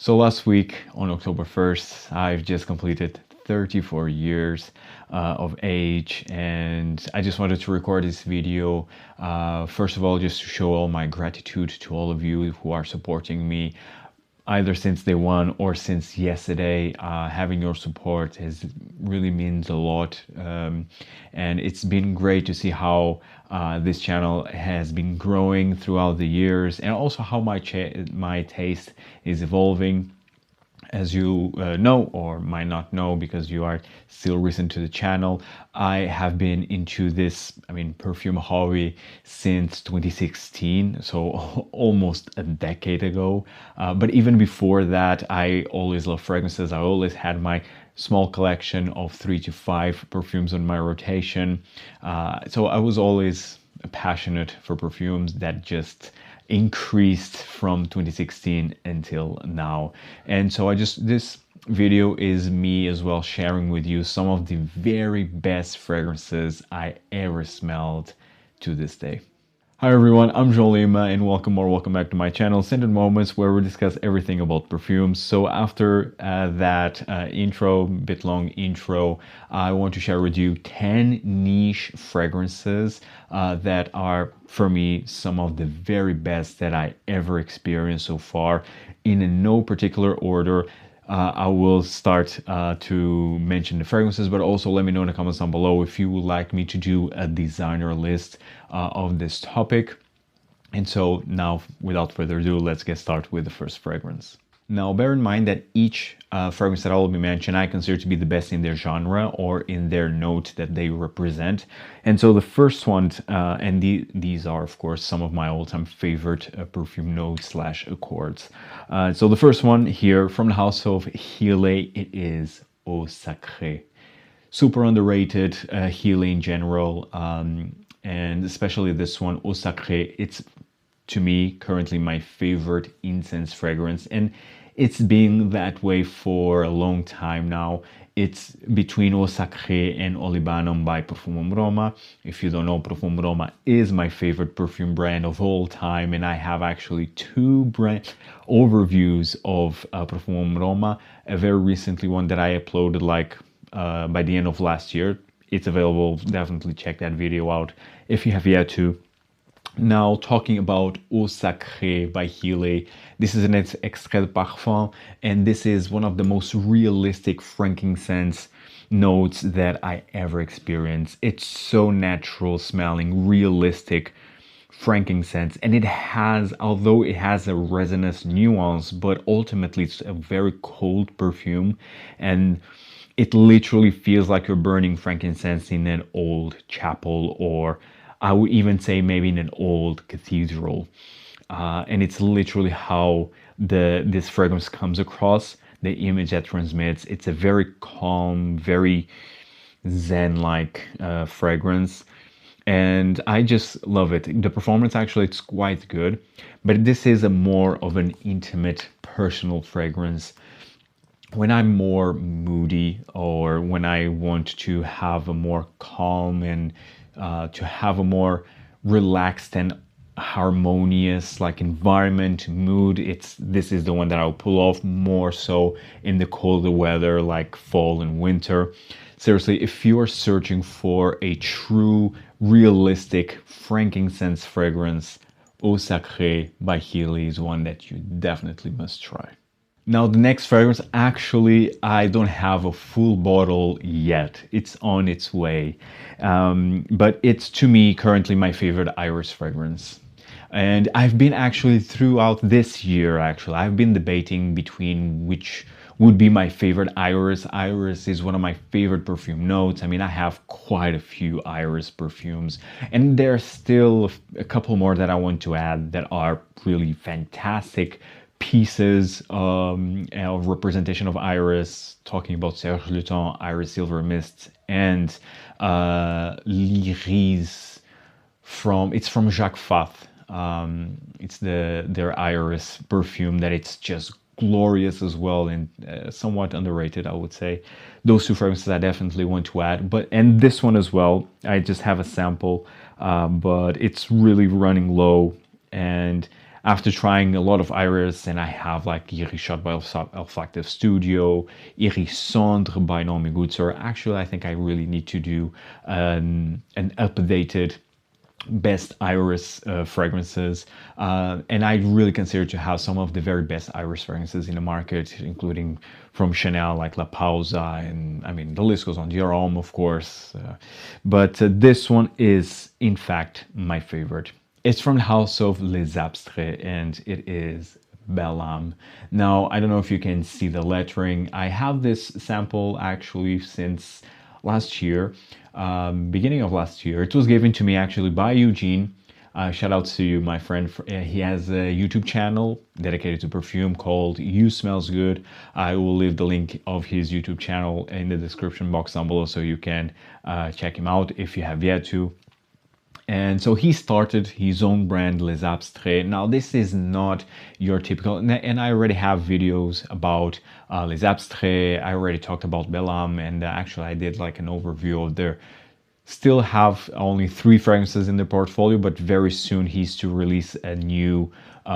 So last week on October 1st, I've just completed 34 years of age, and I just wanted to record this video. First of all, just to show all my gratitude to all of you who are supporting me either since day one or since yesterday. Having your support really means a lot, and it's been great to see how this channel has been growing throughout the years, and also how my taste is evolving. As you know or might not know, because you are still recent to the channel, I have been into this, perfume hobby since 2016, so almost a decade ago. But even before that, I always loved fragrances. I always had my small collection of 3 to 5 perfumes on my rotation. So I was always passionate for perfumes. That just increased from 2016 until now. And so this video is me as well sharing with you some of the very best fragrances I ever smelled to this day. Hi everyone, I'm Heeley Eau Sacrée, and welcome back to my channel, Scented Moments, where we discuss everything about perfumes. So after that bit long intro, I want to share with you 10 niche fragrances that are, for me, some of the very best that I ever experienced so far, in no particular order. I will start to mention the fragrances, but also let me know in the comments down below if you would like me to do a designer list of this topic. And so now, without further ado, let's get started with the first fragrance. Now, bear in mind that each fragrance that I will be mentioning, I consider to be the best in their genre or in their note that they represent. And so the first one, and these are, of course, some of my all-time favorite perfume notes / accords. So the first one here from the house of Heeley, it is Eau Sacrée. Super underrated, Heeley in general, and especially this one, Eau Sacrée. It's, to me, currently my favorite incense fragrance, and it's been that way for a long time now. It's between Eau Sacrée and Olibanum by Profumum Roma. If you don't know, Profumum Roma is my favorite perfume brand of all time, and I have actually 2 brand overviews of Profumum Roma. A very recently one that I uploaded by the end of last year. It's available, definitely check that video out if you have yet to. Now, talking about Eau Sacrée by Heeley, this is an extrait de parfum, and this is one of the most realistic frankincense notes that I ever experienced. It's so natural smelling, realistic frankincense, and it has, although it has a resinous nuance, but ultimately it's a very cold perfume, and it literally feels like you're burning frankincense in an old chapel, or I would even say maybe in an old cathedral. And it's literally how this fragrance comes across, the image that transmits. It's a very calm, very zen-like fragrance. And I just love it. The performance, actually, it's quite good. But this is a more of an intimate, personal fragrance. When I'm more moody, or when I want to have a more calm and to have a more relaxed and harmonious environment, mood, this is the one that I'll pull off more so in the colder weather like fall and winter. Seriously, if you are searching for a true realistic frankincense fragrance, Eau Sacrée by Heeley is one that you definitely must try. Now, the next fragrance, actually, I don't have a full bottle yet. It's on its way. But it's, to me, currently my favorite iris fragrance. And I've been actually, throughout this year, I've been debating between which would be my favorite iris. Iris is one of my favorite perfume notes. I have quite a few iris perfumes, and there's still a couple more that I want to add that are really fantastic pieces of representation of iris, talking about Serge Lutens, Iris Silver Mist, and L'Iris from Jacques Fath. It's their iris perfume that it's just glorious as well, and somewhat underrated, I would say. Those 2 fragrances I definitely want to add, and this one as well. I just have a sample, but it's really running low, and after trying a lot of iris, and I have like Xerjoff by Olfactive Studio, Iris Cendre by Naomi Goodsir. Actually, I think I really need to do an updated best iris fragrances, and I really consider to have some of the very best iris fragrances in the market, including from Chanel like La Pausa, and I mean the list goes on, Dior Homme of course, but this one is in fact my favorite. It's from the house of Les Abstraits, and it is Belle Âme. Now, I don't know if you can see the lettering. I have this sample actually since last year, beginning of last year. It was given to me actually by Eugene. Shout out to you, my friend. He has a YouTube channel dedicated to perfume called You Smells Good. I will leave the link of his YouTube channel in the description box down below so you can check him out if you have yet to. And so he started his own brand, Les Abstraits. Now, this is not your typical, and I already have videos about Les Abstraits. I already talked about Belle Âme, and actually I did like an overview of their, still have only 3 fragrances in their portfolio, but very soon he's to release a new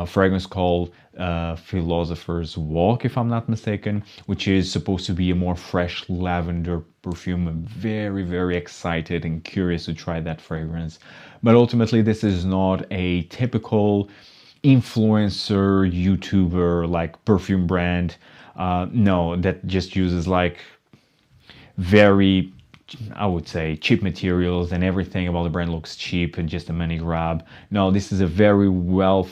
fragrance called Philosopher's Walk, if I'm not mistaken, which is supposed to be a more fresh lavender perfume. I'm very, very excited and curious to try that fragrance. But ultimately, this is not a typical influencer, YouTuber, like perfume brand. No, that just uses like very, I would say, cheap materials, and everything about the brand looks cheap and just a money grab. No, this is a very well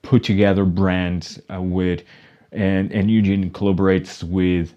put together brand and Eugene collaborates with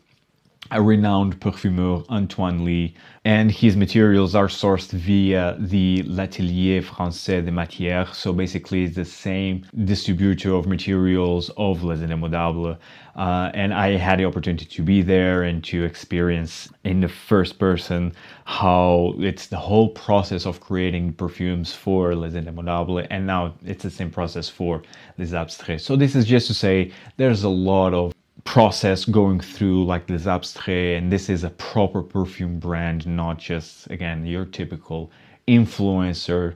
a renowned perfumeur, Antoine Lee, and his materials are sourced via the L'Atelier Français des Matières. So basically it's the same distributor of materials of Les Indemodables. And I had the opportunity to be there and to experience in the first person how it's the whole process of creating perfumes for Les Indemodables, and now it's the same process for Les Abstraits. So this is just to say there's a lot of process going through like Les Abstraits, and this is a proper perfume brand, not just, again, your typical influencer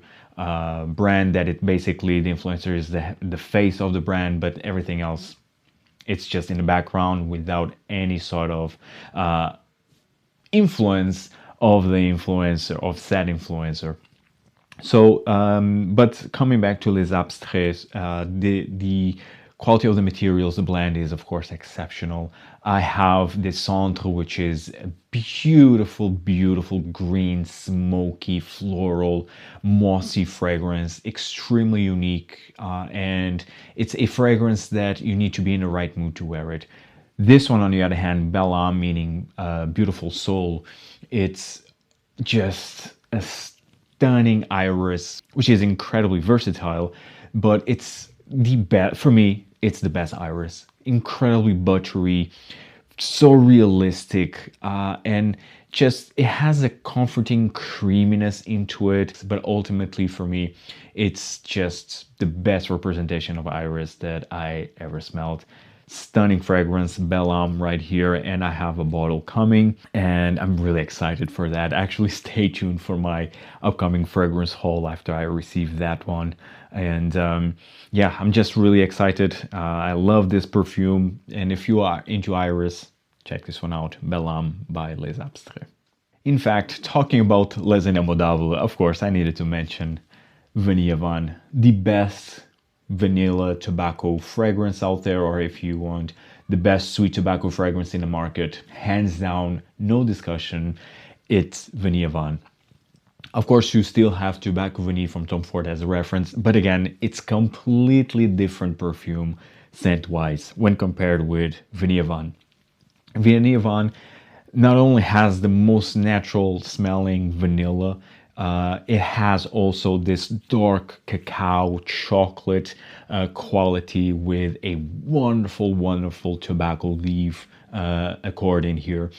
brand that it basically, the influencer is the face of the brand, but everything else, it's just in the background without any sort of influence of the influencer, of said influencer. So, but coming back to Les Abstraits, the quality of the materials, the blend is of course exceptional. I have this Centre, which is a beautiful, beautiful green, smoky, floral, mossy fragrance, extremely unique, and it's a fragrance that you need to be in the right mood to wear it. This one, on the other hand, Belle Âme, meaning beautiful soul, it's just a stunning iris, which is incredibly versatile, but it's the best, for me, it's the best iris. Incredibly buttery, so realistic, and just, it has a comforting creaminess into it, but ultimately for me, it's just the best representation of iris that I ever smelled. Stunning fragrance, Belle Âme right here, and I have a bottle coming, and I'm really excited for that. Actually, stay tuned for my upcoming fragrance haul after I receive that one. And yeah, I'm just really excited. I love this perfume, and if you are into iris, check this one out, Belle Âme by Les Abstraits. In fact, talking about Les Indemodables, of course, I needed to mention Vanille Havane, the best vanilla tobacco fragrance out there, or if you want, the best sweet tobacco fragrance in the market, hands down, no discussion, it's Vanille Havane. Of course, you still have Tobacco Vanille from Tom Ford as a reference, but again, it's completely different perfume scent-wise when compared with Vanille Havane. Vanille Havane not only has the most natural smelling vanilla, it has also this dark cacao chocolate quality with a wonderful, wonderful tobacco leaf accord in here.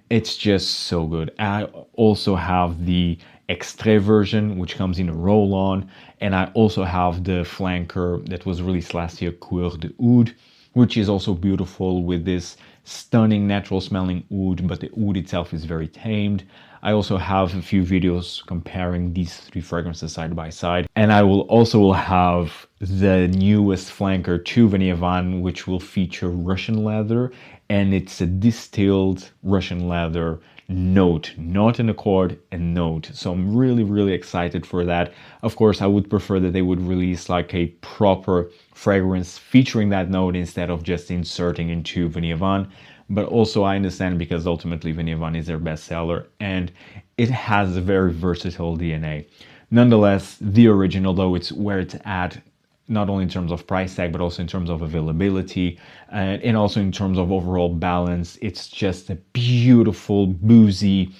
It's just so good. I also have the Extrait version, which comes in a roll-on, and I also have the flanker that was released last year, Coeur de Oud, which is also beautiful with this stunning natural smelling oud, but the oud itself is very tamed. I also have a few videos comparing these three fragrances side by side. And I will also have the newest flanker to Havane, which will feature Russian leather. And it's a distilled Russian leather note, not an accord, a note. So I'm really, really excited for that. Of course, I would prefer that they would release like a proper fragrance featuring that note instead of just inserting into Havane. But also I understand because ultimately Havane is their bestseller and it has a very versatile DNA. Nonetheless, the original, though, it's where it's at, not only in terms of price tag, but also in terms of availability and also in terms of overall balance. It's just a beautiful, boozy,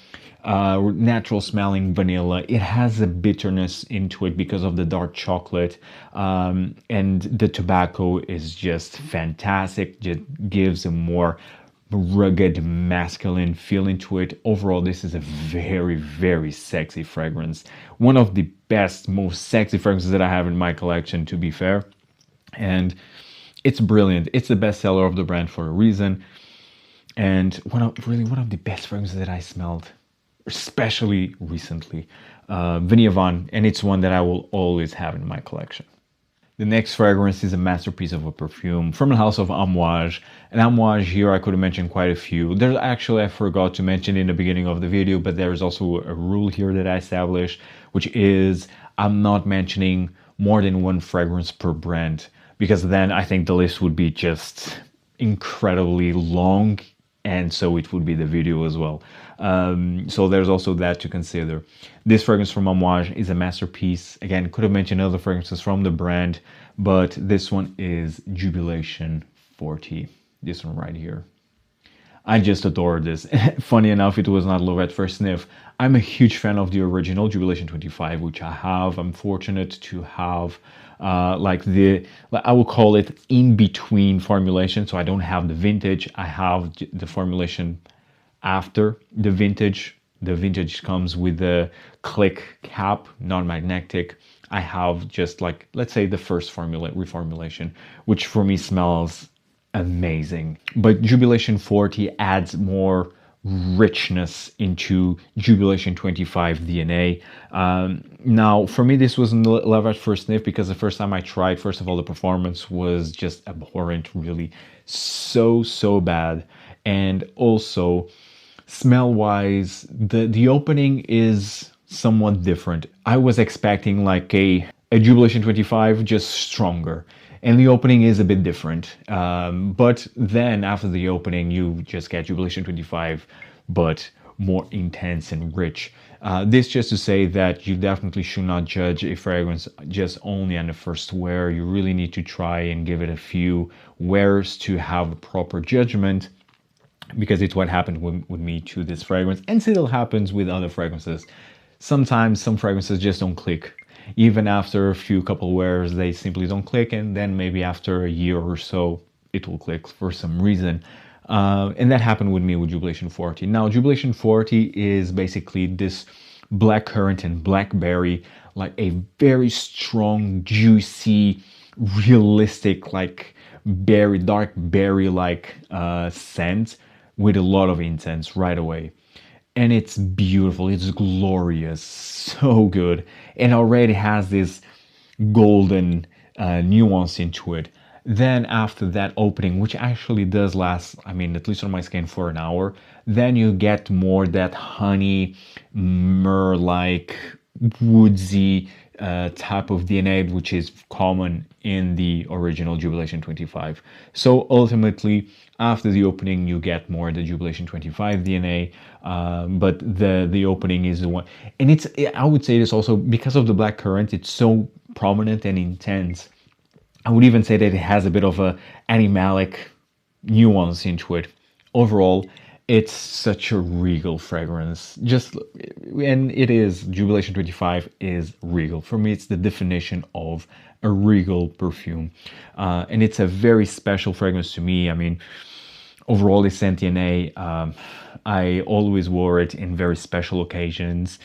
natural smelling vanilla. It has a bitterness into it because of the dark chocolate, and the tobacco is just fantastic. It gives a more rugged masculine feeling to it. Overall, this is a very, very sexy fragrance. One of the best, most sexy fragrances that I have in my collection, to be fair. And it's brilliant. It's the best seller of the brand for a reason. And one of the best fragrances that I smelled, especially recently, Havane, and it's one that I will always have in my collection. The next fragrance is a masterpiece of a perfume from the house of Amouage. And Amouage here, I could have mentioned quite a few. There's actually, I forgot to mention in the beginning of the video, but there is also a rule here that I established, which is I'm not mentioning more than one fragrance per brand, because then I think the list would be just incredibly long, and so it would be the video as well. So there's also that to consider. This fragrance from Amouage is a masterpiece. Again, could have mentioned other fragrances from the brand, but this one is Jubilation 40. This one right here. I just adore this. Funny enough, it was not love at first sniff. I'm a huge fan of the original Jubilation 25, which I have. I'm fortunate to have I will call it in-between formulation. So I don't have the vintage. I have the formulation after the vintage. The vintage comes with the click cap, non-magnetic. I have just like, let's say the first reformulation, which for me smells amazing. But Jubilation 40 adds more richness into Jubilation 25 DNA. Now, for me, this wasn't love at first sniff because the first time I tried, first of all, the performance was just abhorrent, really so bad. And also, smell-wise, the opening is somewhat different. I was expecting like a Jubilation 25, just stronger. And the opening is a bit different. But then after the opening, you just get Jubilation 25, but more intense and rich. This just to say that you definitely should not judge a fragrance just only on the first wear. You really need to try and give it a few wears to have a proper judgment, because it's what happened with me to this fragrance, and still happens with other fragrances. Sometimes some fragrances just don't click. Even after a couple wears, they simply don't click, and then maybe after a year or so, it will click for some reason. And that happened with me with Jubilation 40. Now, Jubilation 40 is basically this blackcurrant and blackberry, like a very strong, juicy, realistic, like berry, dark berry-like scent with a lot of incense right away. And it's beautiful, it's glorious, so good. And already has this golden nuance into it. Then after that opening, which actually does last, I mean, at least on my skin, for an hour, then you get more that honey, myrrh-like, woodsy type of DNA, which is common in the original Jubilation 25. So ultimately, after the opening, you get more the Jubilation 25 DNA, but the opening is the one. And I would say this also, because of the blackcurrant, it's so prominent and intense. I would even say that it has a bit of a animalic nuance into it. Overall, it's such a regal fragrance. And it is, Jubilation 25 is regal. For me, it's the definition of a regal perfume. And it's a very special fragrance to me. I mean, overall, it's Sentiene. I always wore it in very special occasions,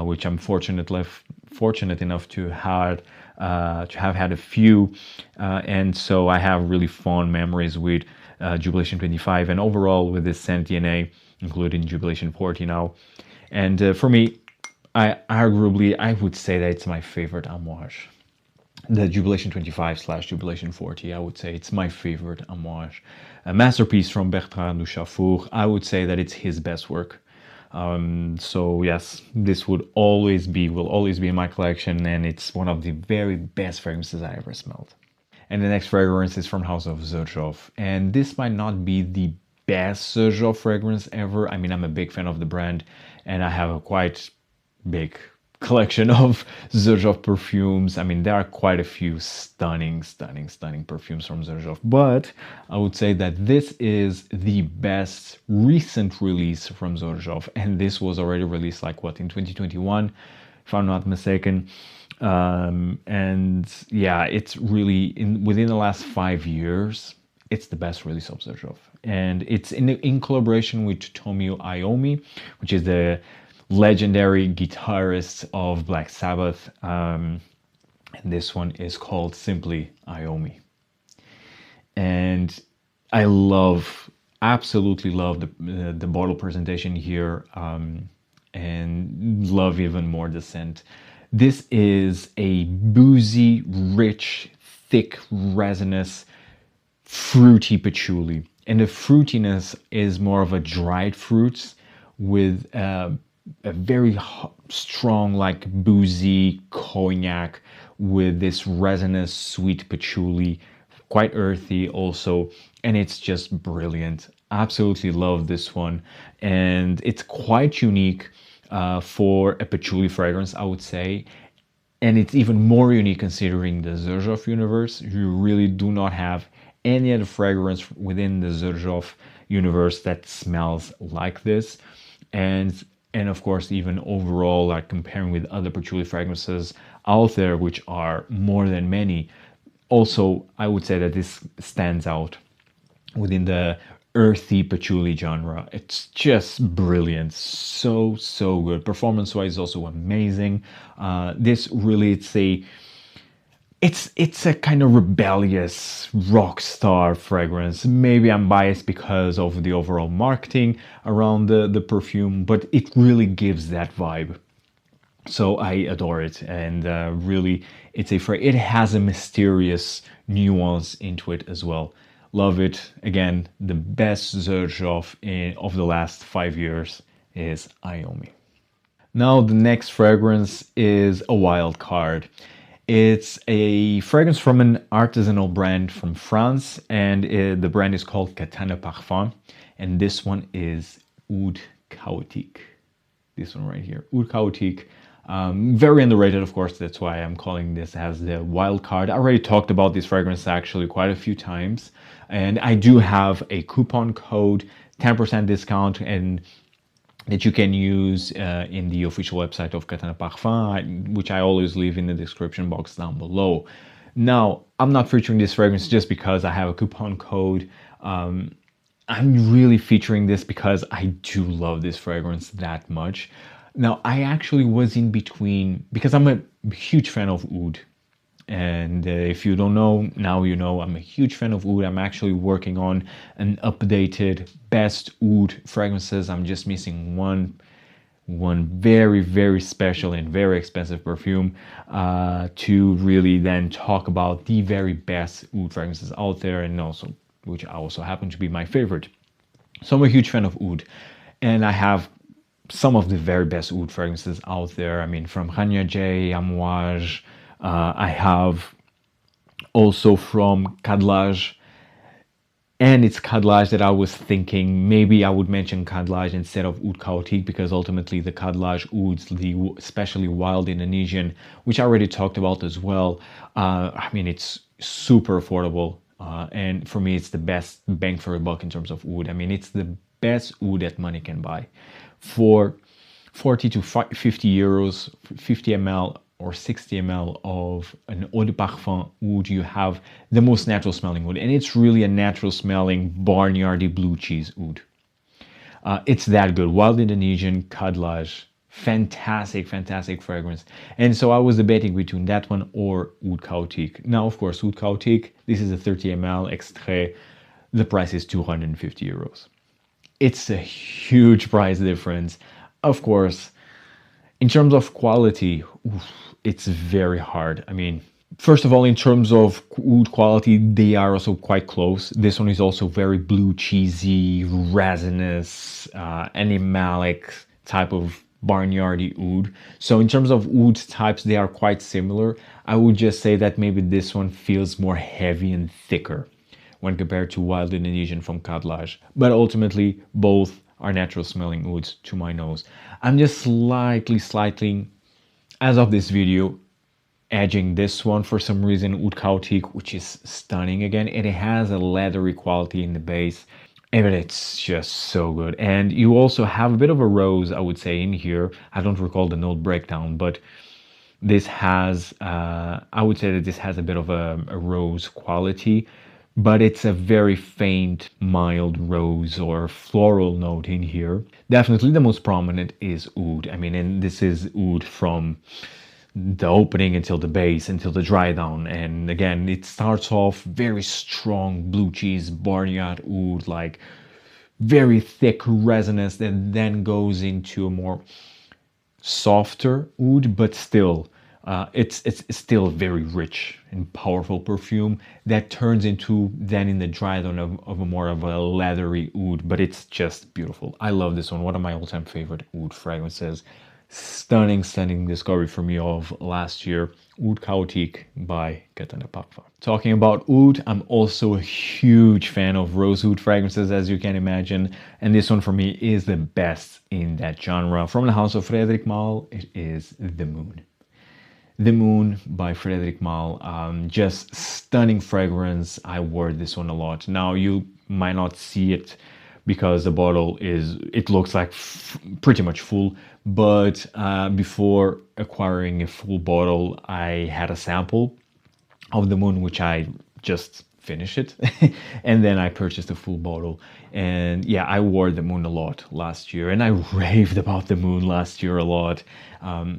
which I'm fortunate enough to have had a few. And so I have really fond memories with Jubilation 25, and overall with this scent DNA, including Jubilation 40 now. And for me, I would say that it's my favorite Amouage. The Jubilation 25 / Jubilation 40, I would say it's my favorite Amouage. A masterpiece from Bertrand Duchaufour. I would say that it's his best work. So yes, this will always be in my collection, and it's one of the very best fragrances I ever smelled. And the next fragrance is from House of Xerjoff, and this might not be the best Xerjoff fragrance ever. I mean, I'm a big fan of the brand, and I have a quite big collection of Xerjoff perfumes. I mean, there are quite a few stunning perfumes from Xerjoff, but I would say that this is the best recent release from Xerjoff, and this was already released like what, in 2021, if I'm not mistaken. And yeah, it's really within the last 5 years, it's the best release of Xerjoff, and it's in collaboration with Heeley Iommi, which is the legendary guitarist of Black Sabbath, and this one is called simply Iommi. And I absolutely love the bottle presentation here, and love even more the scent. This is a boozy, rich, thick, resinous, fruity patchouli, and the fruitiness is more of a dried fruits with a very strong, like boozy cognac with this resinous sweet patchouli, quite earthy also, and it's just brilliant. Absolutely love this one, and it's quite unique for a patchouli fragrance, I would say. And it's even more unique considering the Xerjoff universe. You really do not have any other fragrance within the Xerjoff universe that smells like this. And of course, even overall, like comparing with other patchouli fragrances out there, which are more than many, also, I would say that this stands out within the earthy patchouli genre. It's just brilliant. So good. Performance-wise, also amazing. This really, it's a kind of rebellious rock star fragrance. Maybe I'm biased because of the overall marketing around the perfume, but it really gives that vibe. So I adore it, and really, it has a mysterious nuance into it as well. Love it. Again, the best Xerjoff of the last 5 years is Iommi. Now the next fragrance is a wild card. It's a fragrance from an artisanal brand from France, and the brand is called Katana Parfum, and this one is Oud Chaotique. This one right here, Oud Chaotique. Very underrated, of course, that's why I'm calling this as the wild card. I already talked about this fragrance actually quite a few times, and I do have a coupon code, 10% discount, and that you can use in the official website of Katana Parfum, which I always leave in the description box down below. Now, I'm not featuring this fragrance just because I have a coupon code. I'm really featuring this because I do love this fragrance that much. Now, I actually was in between, because I'm a huge fan of oud. And if you don't know, now you know, I'm a huge fan of oud. I'm actually working on an updated best oud fragrances. I'm just missing one very special and very expensive perfume to really then talk about the very best oud fragrances out there, and also which also happen to be my favorite. So I'm a huge fan of oud, and I have some of the very best oud fragrances out there. I mean, from Rania J, Amouage. I have also from Cadlage, and it's Cadlage that I was thinking maybe I would mention Cadlage instead of Oud Chaotique, because ultimately the Cadlage ouds, especially Wild Indonesian, which I already talked about as well. I mean, it's super affordable, and for me, it's the best bang for a buck in terms of oud. I mean, it's the best oud that money can buy. For 40 to 50 euros, 50 ml or 60 ml of an eau de parfum oud, you have the most natural smelling oud, and it's really a natural smelling barnyardy blue cheese oud. It's that good. Wild Indonesian, Cadlage, fantastic fragrance. And so I was debating between that one or Oud Chaotique. Now, of course, Oud Chaotique, this is a 30 ml extrait, the price is 250 euros. It's a huge price difference. Of course, in terms of quality, it's very hard. I mean, first of all, in terms of oud quality, they are also quite close. This one is also very blue, cheesy, resinous, animalic type of barnyardy oud. So in terms of oud types, they are quite similar. I would just say that maybe this one feels more heavy and thicker when compared to Wild Indonesian from Kadlaj. But ultimately, both are natural smelling ouds to my nose. I'm just slightly, as of this video, edging this one for some reason, Oud Chaotique, which is stunning again. It has a leathery quality in the base, and it's just so good. And you also have a bit of a rose, I would say, in here. I don't recall the note breakdown, but this has, I would say that this has a bit of a rose quality, but it's a very faint, mild rose or floral note in here. Definitely the most prominent is oud. I mean, and this is oud from the opening until the base, until the dry down. And again, it starts off very strong blue cheese barnyard oud, like very thick resinous, that then goes into a more softer oud, but still it's still very rich and powerful perfume that turns into then in the dry down of a more of a leathery oud, but it's just beautiful. I love this one of my all-time favorite oud fragrances. Stunning discovery for me of last year, Oud Chaotique by Katana. Talking about oud, I'm also a huge fan of rose oud fragrances, as you can imagine, and this one for me is the best in that genre. From the house of Frederic Malle, it is The Moon. The Moon by Frederic Malle, just stunning fragrance. I wore this one a lot. Now you might not see it because the bottle it looks like pretty much full, but before acquiring a full bottle, I had a sample of The Moon, which I just finished it and then I purchased a full bottle. And yeah, I wore The Moon a lot last year, and I raved about The Moon last year a lot.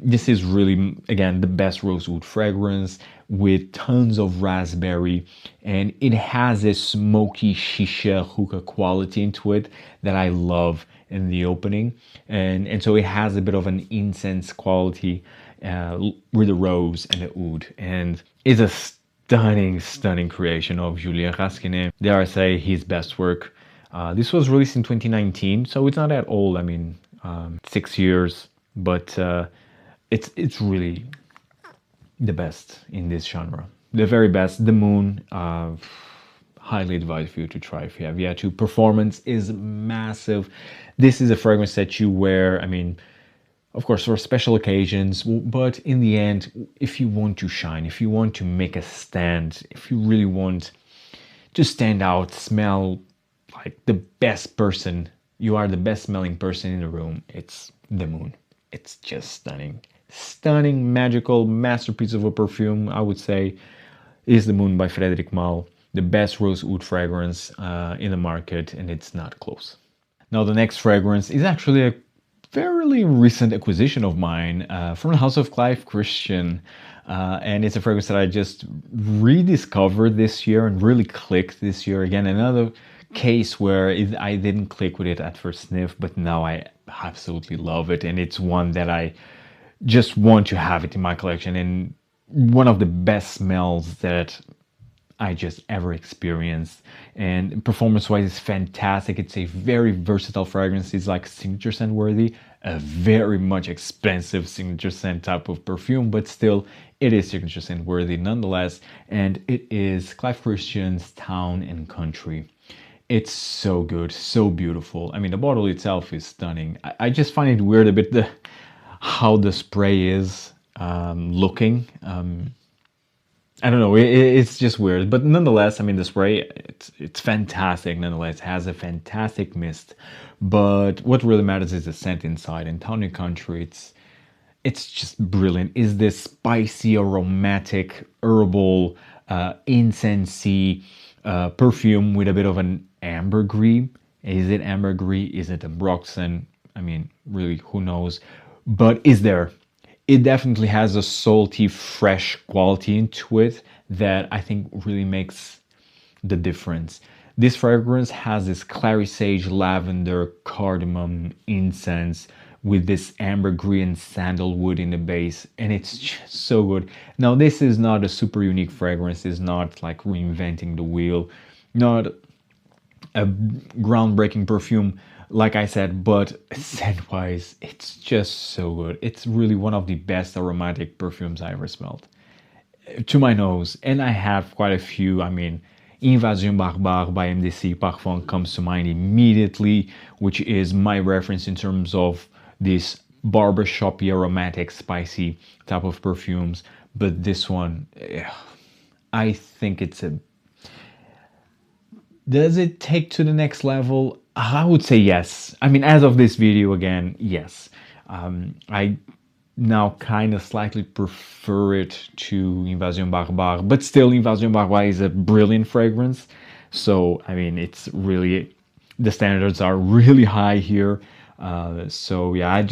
This is really, again, the best rosewood fragrance with tons of raspberry, and it has a smoky shisha hookah quality into it that I love in the opening, and so it has a bit of an incense quality with the rose and the oud, and it's a stunning creation of Julien Rasquinet. Dare I say, his best work. This was released in 2019, so it's not that old. I mean, 6 years, but it's really the best in this genre. The very best. The Moon, highly advised for you to try if you have yet to. Performance is massive. This is a fragrance that you wear, I mean, of course, for special occasions, but in the end, if you want to shine, if you want to make a stand, if you really want to stand out, smell like the best person, you are the best smelling person in the room, it's The Moon. It's just stunning. Stunning, magical masterpiece of a perfume, I would say, is The Moon by Frederic Malle. The best rose oud fragrance in the market, and it's not close. Now, the next fragrance is actually a fairly recent acquisition of mine from the house of Clive Christian, and it's a fragrance that I just rediscovered this year and really clicked this year. Again, another case where I didn't click with it at first sniff, but now I absolutely love it, and it's one that I just want to have it in my collection, and one of the best smells that I just ever experienced. And performance-wise, it's fantastic. It's a very versatile fragrance. It's like signature scent worthy, a very much expensive signature scent type of perfume, but still it is signature scent worthy nonetheless. And it is Clive Christian's Town and Country. It's so good, so beautiful. I mean, the bottle itself is stunning. I just find it weird a bit how the spray is looking. I don't know, it's just weird, but nonetheless, I mean, the spray, it's fantastic nonetheless. It has a fantastic mist, but what really matters is the scent inside. And Town and Country, it's just brilliant. Is this spicy, aromatic, herbal, incensey perfume with a bit of an ambergris. Is it ambergris? Is it a Broxton? I mean, really, who knows? But is there? It definitely has a salty, fresh quality into it that I think really makes the difference. This fragrance has this clary sage, lavender, cardamom, incense with this ambergris and sandalwood in the base, and it's just so good. Now, this is not a super unique fragrance. It's not like reinventing the wheel, not a groundbreaking perfume, like I said, but scent-wise, it's just so good. It's really one of the best aromatic perfumes I ever smelled, to my nose. And I have quite a few. I mean, Invasion Barbare by MDC Parfum comes to mind immediately, which is my reference in terms of this barbershopy, aromatic, spicy type of perfumes. But this one, I think it's a... Does it take to the next level? I would say yes. I mean, as of this video, again, yes. I now kind of slightly prefer it to Invasion Barbare, but still Invasion Barbare is a brilliant fragrance. So, I mean, it's really, the standards are really high here. So yeah,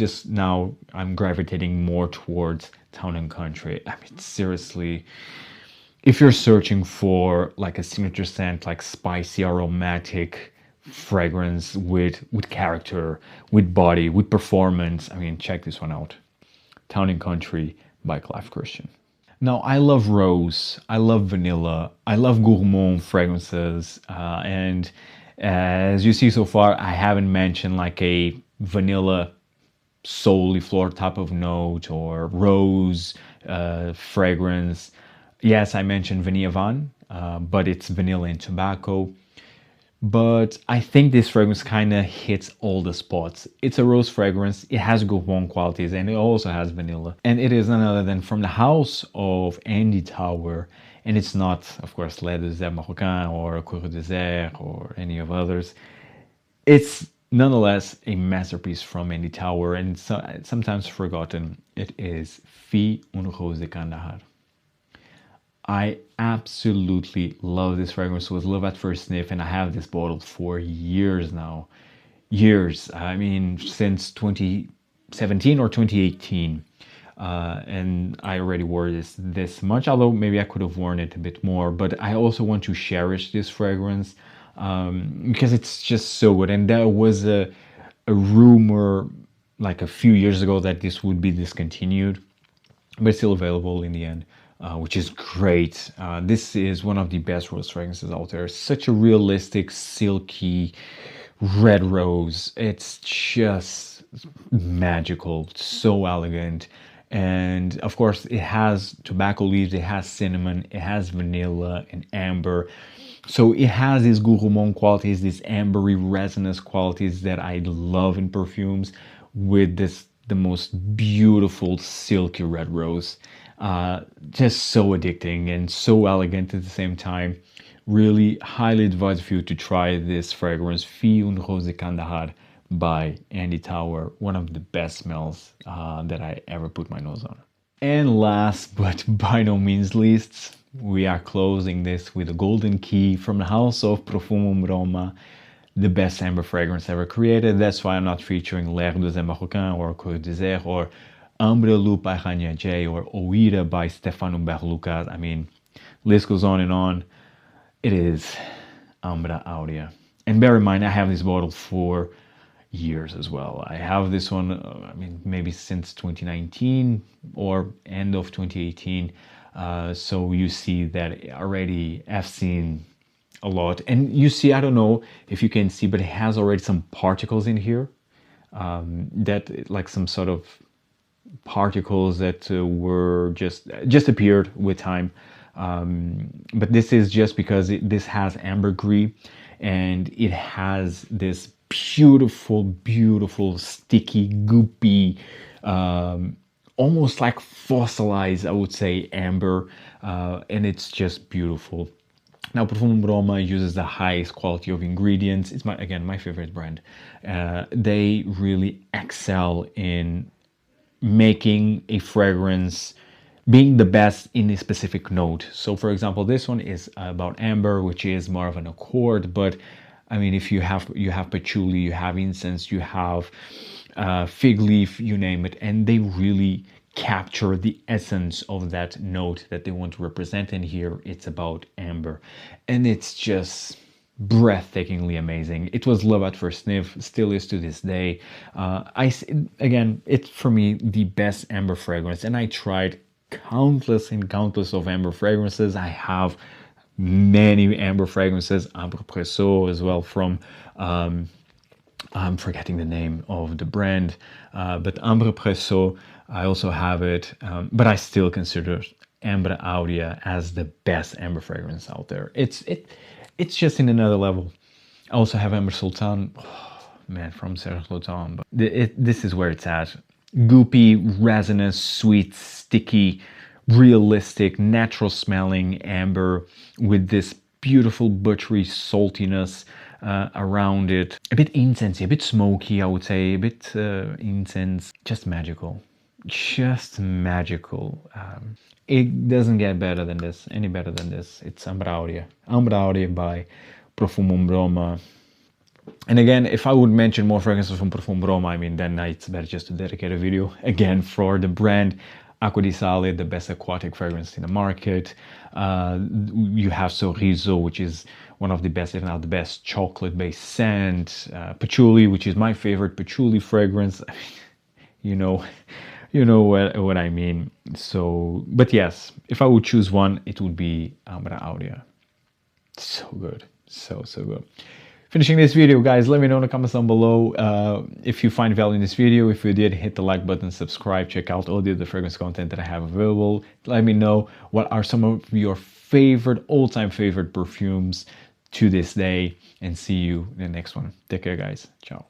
I'm gravitating more towards Town and Country. I mean, seriously, if you're searching for like a signature scent, like spicy, aromatic fragrance with character, with body, with performance, I mean, check this one out. Town and Country by Clive Christian. Now, I love rose, I love vanilla, I love gourmand fragrances, and as you see so far, I haven't mentioned like a vanilla solely floor type of note or rose fragrance. Yes, I mentioned Vanille Havane, but it's vanilla and tobacco. But I think this fragrance kind of hits all the spots. It's a rose fragrance, it has gourmand qualities, and it also has vanilla. And it is none other than from the house of Andy Tower. And it's not, of course, Le Désert Marocain or Cour Désert or any of others. It's nonetheless a masterpiece from Andy Tower, and sometimes forgotten. It is Fille une Rose de Kandahar. I absolutely love this fragrance. It was love at first sniff, and I have this bottle for years now. Years. I mean, since 2017 or 2018. And I already wore this much, although maybe I could have worn it a bit more. But I also want to cherish this fragrance because it's just so good. And there was a rumor like a few years ago that this would be discontinued, but it's still available in the end. Which is great. This is one of the best rose fragrances out there. Such a realistic, silky red rose. It's just magical, so elegant. And of course, it has tobacco leaves, it has cinnamon, it has vanilla and amber. So it has these gourmand qualities, these ambery resinous qualities that I love in perfumes, with the most beautiful silky red rose. Just so addicting and so elegant at the same time. Really highly advise for you to try this fragrance, Fille une Rose de Kandahar by Andy Tower. One of the best smells that I ever put my nose on. And last but by no means least, we are closing this with a golden key from the house of Profumum Roma, the best amber fragrance ever created. That's why I'm not featuring L'Air de Marocain or Cour Désert or Ambra Loup by Rania J or Oida by Stefano Berluca. I mean, list goes on and on. It is Ambra Aurea. And bear in mind, I have this bottle for years as well. I have this one, I mean, maybe since 2019 or end of 2018. So you see that already I've seen a lot. And you see, I don't know if you can see, but it has already some particles in here. That like some sort of particles that were just appeared with time, but this is just because this has ambergris, and it has this beautiful sticky goopy, almost like fossilized, I would say, amber, and it's just beautiful. Now, Profumum Roma uses the highest quality of ingredients. It's my favorite brand. They really excel in making a fragrance being the best in a specific note. So for example, this one is about amber, which is more of an accord, but I mean, if you have patchouli, you have incense, you have fig leaf, you name it, and they really capture the essence of that note that they want to represent. And here it's about amber, and it's just breathtakingly amazing. It was love at first sniff, still is to this day. Again, it's for me the best amber fragrance, and I tried countless and countless of amber fragrances. I have many amber fragrances, Ambre Presso as well from I'm forgetting the name of the brand, but Ambre Presso, I also have it, but I still consider Ambra Aurea as the best amber fragrance out there. It's just in another level. I also have Amber Sultan, oh, man, from Xerjoff, but this is where it's at. Goopy, resinous, sweet, sticky, realistic, natural smelling amber with this beautiful buttery saltiness around it. A bit incensey, a bit smoky, I would say, a bit incense. Just magical. Just magical. It doesn't get better than this, any better than this. It's Ambra Aurea. Ambra Aurea by Profumum Roma. And again, if I would mention more fragrances from Profumum Roma, I mean, then it's better just to dedicate a video again for the brand. Acqua di Sale, the best aquatic fragrance in the market. You have Sorriso, which is one of the best, if not the best, chocolate-based scent. Patchouli, which is my favorite patchouli fragrance. you know what I mean. So, but yes, if I would choose one, it would be Ambra Aurea. So good, so good. Finishing this video, guys, let me know in the comments down below if you find value in this video. If you did, hit the like button, subscribe, check out all the other fragrance content that I have available. Let me know what are some of your favorite, all-time favorite perfumes to this day, and see you in the next one. Take care, guys. Ciao.